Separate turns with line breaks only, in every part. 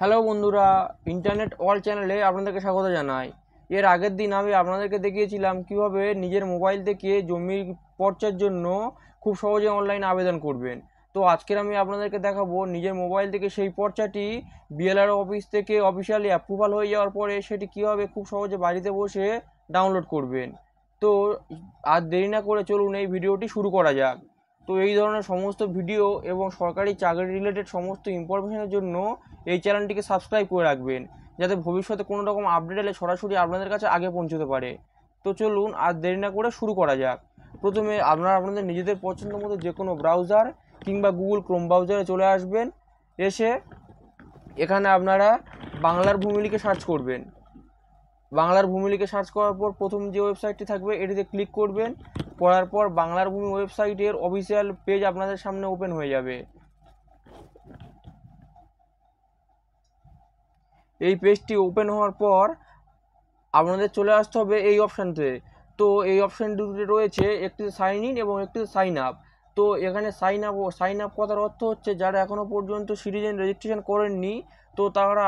Hello বন্ধুরা, internet all চ্যানেলে আপনাদেরকে স্বাগত জানাই। এর আগের দিন আমি আপনাদেরকে দেখিয়েছিলাম কিভাবে নিজের মোবাইল থেকে জমির পর্চার জন্য খুব সহজে অনলাইন আবেদন করবেন। তো আজকের আমি আপনাদেরকে দেখাবো নিজের মোবাইল থেকে সেই পর্চাটি বিএলআরও অফিস থেকে অফিসিয়ালি অ্যাপ্রুভাল হয়ে যাওয়ার পরে সেটি কীভাবে খুব সহজে বাড়িতে বসে ডাউনলোড করবেন। তো আর দেরি না করে চলুন এই ভিডিওটি শুরু করা যাক। তো এই ধরনের সমস্ত ভিডিও এবং সরকারি চাকরি রিলেটেড সমস্ত ইনফরমেশনের জন্য এই চ্যানেলটিকে সাবস্ক্রাইব করে রাখবেন, যাতে ভবিষ্যতে কোনো রকম আপডেট এলে সরাসরি আপনাদের কাছে আগে পৌঁছতে পারে। তো চলুন আর দেরি না করে শুরু করা যাক। প্রথমে আপনারা আপনাদের নিজেদের পছন্দ মতো যে কোনো ব্রাউজার কিংবা গুগল ক্রোম ব্রাউজারে চলে আসবেন। এসে এখানে আপনারা বাংলার ভূমি লিখে সার্চ করবেন। বাংলার ভূমি লিখে সার্চ করার পর প্রথম যে ওয়েবসাইটটি থাকবে এটিতে ক্লিক করবেন। করার পর বাংলার ভূমি ওয়েবসাইটের অফিসিয়াল পেজ আপনাদের সামনে ওপেন হয়ে যাবে। এই পেজটি ওপেন হওয়ার পর আপনাদের চলে আসতে হবে এই অপশানতে। তো এই অপশান দুটি রয়েছে, একটি সাইন ইন এবং একটি সাইন আপ। তো এখানে সাইন আপ কথার অর্থ হচ্ছে যারা এখনও পর্যন্ত সিটিজেন রেজিস্ট্রেশন করেননি, তো তারা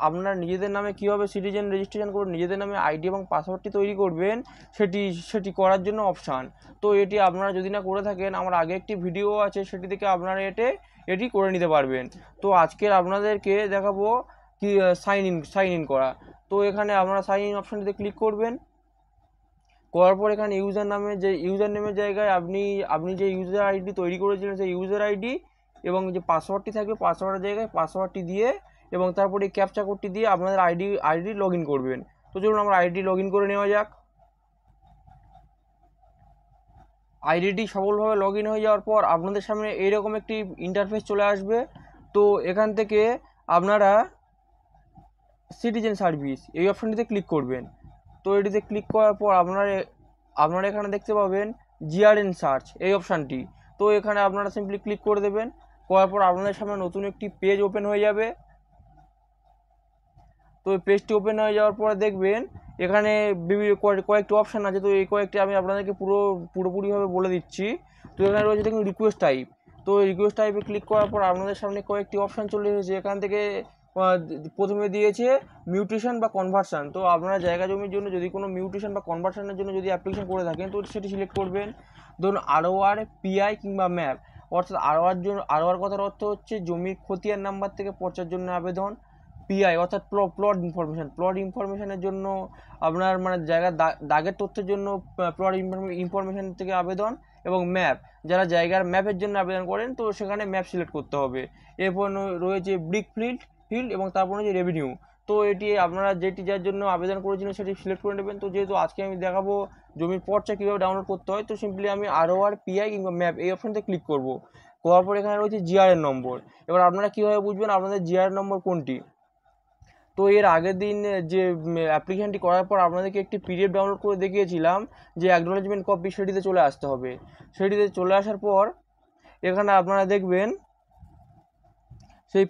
আপনার নিজেদের নামে কীভাবে সিটিজেন রেজিস্ট্রেশন করে নিজেদের নামে আইডি এবং পাসওয়ার্ডটি তৈরি করবেন সেটি করার জন্য অপশান। তো এটি আপনারা যদি না করে থাকেন, আমার আগে একটি ভিডিও আছে, সেটি থেকে আপনারা এটি করে নিতে পারবেন। তো আজকের আপনাদেরকে দেখাবো কি সাইন ইন করা। তো এখানে আপনারা সাইন ইন অপশানটিতে ক্লিক করবেন। করার পর এখানে ইউজার নেমের জায়গায় আপনি যে ইউজার আইডি তৈরি করেছিলেন সেই ইউজার আইডি এবং যে পাসওয়ার্ডটি থাকবে পাসওয়ার্ডের জায়গায় পাসওয়ার্ডটি দিয়ে এবং তারপরে ক্যাপচা কোডটি দিয়ে আপনাদের আইডি লগ ইন করবেন। তো চলুন আমরা আইডি লগ ইন করে নেওয়া যাক। আইডিটি সফলভাবে লগ ইন হয়ে যাওয়ার পর আপনাদের সামনে এইরকম একটি ইন্টারফেস চলে আসবে। তো এখান থেকে আপনারা সিটিজেন সার্ভিস এই অপশানটিতে ক্লিক করবেন। তো এটিতে ক্লিক করার পর আপনারা এখানে দেখতে পাবেন জিআরএন সার্চ এই অপশানটি। তো এখানে আপনারা সিম্পলি ক্লিক করে দেবেন। করার পর আপনাদের সামনে নতুন একটি পেজ ওপেন হয়ে যাবে। তো এই পেজটি ওপেন হয়ে যাওয়ার পরে দেখবেন এখানে কয়েকটি অপশান আছে। তো এই কয়েকটি আমি আপনাদেরকে পুরোপুরিভাবে বলে দিচ্ছি। তো এখানে রয়েছে দেখুন রিকোয়েস্ট টাইপ। তো রিকোয়েস্ট টাইপে ক্লিক করার পর আপনাদের সামনে কয়েকটি অপশান চলে এসেছে। এখান থেকে প্রথমে দিয়েছে মিউটেশন বা কনভার্সান। তো আপনারা জায়গা জমির জন্য যদি কোনো মিউটেশন বা কনভার্সানের জন্য যদি অ্যাপ্লিকেশন করে থাকেন তো সেটি সিলেক্ট করবেন। ধরুন আরওআর, পিআই কিংবা ম্যাপ। অর্থাৎ আরওআর কথার অর্থ হচ্ছে জমির খতিয়ান নাম্বার থেকে পর্চার জন্য আবেদন। পিআই অর্থাৎ প্লট ইনফরমেশনের জন্য আপনার মানে জায়গার দাগের তথ্যের জন্য প্লট ইনফরমেশন থেকে আবেদন। এবং ম্যাপ, যারা জায়গার ম্যাপের জন্য আবেদন করেন তো সেখানে ম্যাপ সিলেক্ট করতে হবে। এরপর রয়েছে ব্রিক ফিল্ড এবং তারপর রয়েছে রেভিনিউ। তো এটি আপনারা যার জন্য আবেদন করেছিলেন সেটি সিলেক্ট করে নেবেন। তো যেহেতু আজকে আমি দেখাবো জমির পর্চা কীভাবে ডাউনলোড করতে হয়, তো সিম্পলি আমি আরওআর, পিআই কিংবা ম্যাপ এই অপশানতে ক্লিক করব। করার পর এখানে রয়েছে জিআরএন নম্বর। এবার আপনারা কীভাবে বুঝবেন আপনাদের জিআরএন নম্বর কোনটি। তো এর আগের দিন যে অ্যাপ্লিকেশনটি করার পর আপনাদেরকে একটি পিডিএফ ডাউনলোড করে দেখিয়েছিলাম যে অ্যাকনোলেজমেন্ট কপি, সেটিতে চলে আসতে হবে। সেটিতে চলে আসার পর এখানে আপনারা দেখবেন সেই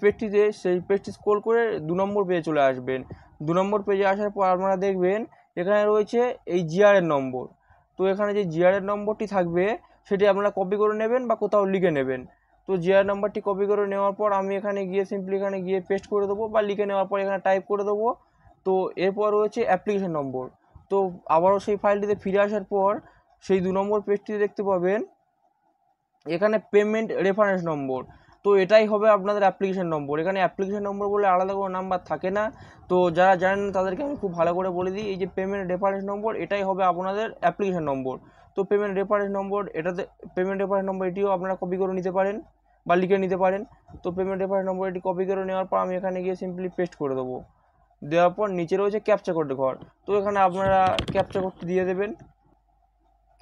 পেজটি স্ক্রল করে 2 নম্বর পেজে চলে আসবেন। 2 নম্বর পেজে আসার পর আপনারা দেখবেন এখানে রয়েছে এই জিআরএন নম্বর। তো এখানে যে জিআরএন নম্বরটি থাকবে সেটি আপনারা কপি করে নেবেন বা কোথাও লিখে নেবেন। তো জিআর নাম্বারটি কপি করে নেওয়ার পর আমি এখানে গিয়ে সিম্পলি এখানে গিয়ে পেস্ট করে দেবো বা লিখে নেওয়ার পর এখানে টাইপ করে দেবো। তো এরপর রয়েছে অ্যাপ্লিকেশন নম্বর। তো আবারও সেই ফাইলটিতে ফিরে আসার পর সেই 2 নম্বর পেজটিতে দেখতে পাবেন এখানে পেমেন্ট রেফারেন্স নম্বর। তো এটাই হবে আপনাদের অ্যাপ্লিকেশন নম্বর। এখানে অ্যাপ্লিকেশন নম্বর বলে আলাদা কোনো নাম্বার থাকে না। তো যারা জানেন না তাদেরকে আমি খুব ভালো করে বলে দিই, এই যে পেমেন্ট রেফারেন্স নম্বর এটাই হবে আপনাদের অ্যাপ্লিকেশন নম্বর। তো পেমেন্ট রেফারেন্স নম্বর এটিও আপনারা কপি করে নিতে পারেন বা লিখে নিতে পারেন। তো পেমেন্ট রেফারেন্স নম্বর এটি কপি করে নেওয়ার পর আমি এখানে গিয়ে সিম্পলি পেস্ট করে দেবো। দেওয়ার পর নিচে রয়েছে ক্যাপচা কোড ঘর। তো এখানে আপনারা ক্যাপচা কোডটি দিয়ে দেবেন।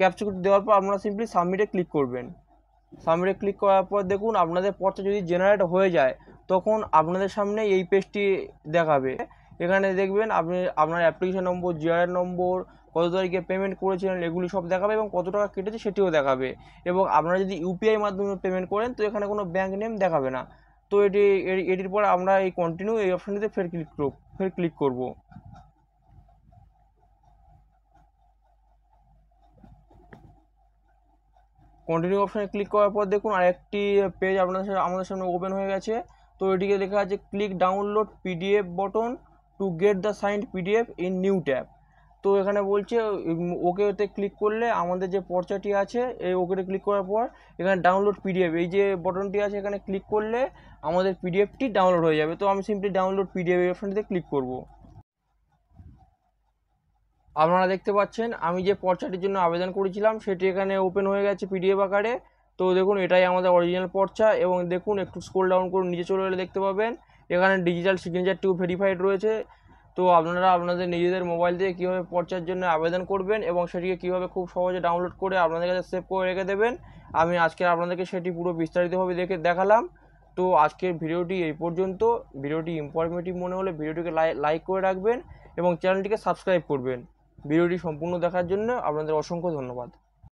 ক্যাপচা কোড দেওয়ার পর আপনারা সিম্পলি সাবমিটে ক্লিক করবেন। সাবমিটে ক্লিক করার পর দেখুন আপনাদের পর্চা যদি জেনারেট হয়ে যায় তখন আপনাদের সামনে এই পেজটি দেখাবে। এখানে দেখবেন আপনার অ্যাপ্লিকেশন নম্বর, জিআরএন নম্বর, কত তারিখে পেমেন্ট করেছিলেন এগুলি সব দেখাবে এবং কত টাকা কেটেছে সেটিও দেখাবে। এবং আপনারা যদি ইউপিআই মাধ্যমে পেমেন্ট করেন তো এখানে কোনো ব্যাঙ্ক নেম দেখাবে না। তো এটির পর আমরা এই কন্টিনিউ এই অপশানটিতে ফের ক্লিক করব। কন্টিনিউ অপশানে ক্লিক করার পর দেখুন আরেকটি পেজ আমাদের সামনে ওপেন হয়ে গেছে। তো এটিকে লেখা আছে click download PDF button to get the signed PDF in new tab. তো এখানে বলছে ওকেতে ক্লিক করলে আমাদের যে পর্চাটি আছে এই ওকেতে ক্লিক করার পর এখানে ডাউনলোড পিডিএফ এই যে বটনটি আছে এখানে ক্লিক করলে আমাদের পিডিএফটি ডাউনলোড হয়ে যাবে। তো আমি সিম্পলি ডাউনলোড পিডিএফ এই অপশনটিতে ক্লিক করব। আপনারা দেখতে পাচ্ছেন আমি যে পর্চাটির জন্য আবেদন করেছিলাম সেটি এখানে ওপেন হয়ে গেছে পিডিএফ আকারে। তো দেখুন এটাই আমাদের অরিজিনাল পর্চা, এবং দেখুন একটু স্ক্রল ডাউন করে নিচে চলে গেলে দেখতে পাবেন এখানে ডিজিটাল সিগনেচারটিও ভেরিফাইড রয়েছে। তো আপনারা আপনাদের নিজেদের মোবাইল দিয়ে কীভাবে পর্চার জন্য আবেদন করবেন এবং সেটিকে কীভাবে খুব সহজে ডাউনলোড করে আপনাদের কাছে সেভ করে রেখে দেবেন, আমি আজকে আপনাদেরকে সেটি পুরো বিস্তারিতভাবে দেখালাম। তো আজকের ভিডিওটি এই পর্যন্ত। ভিডিওটি ইনফরমেটিভ মনে হলে ভিডিওটিকে লাইক করে রাখবেন এবং চ্যানেলটিকে সাবস্ক্রাইব করবেন। ভিডিওটি সম্পূর্ণ দেখার জন্য আপনাদের অসংখ্য ধন্যবাদ।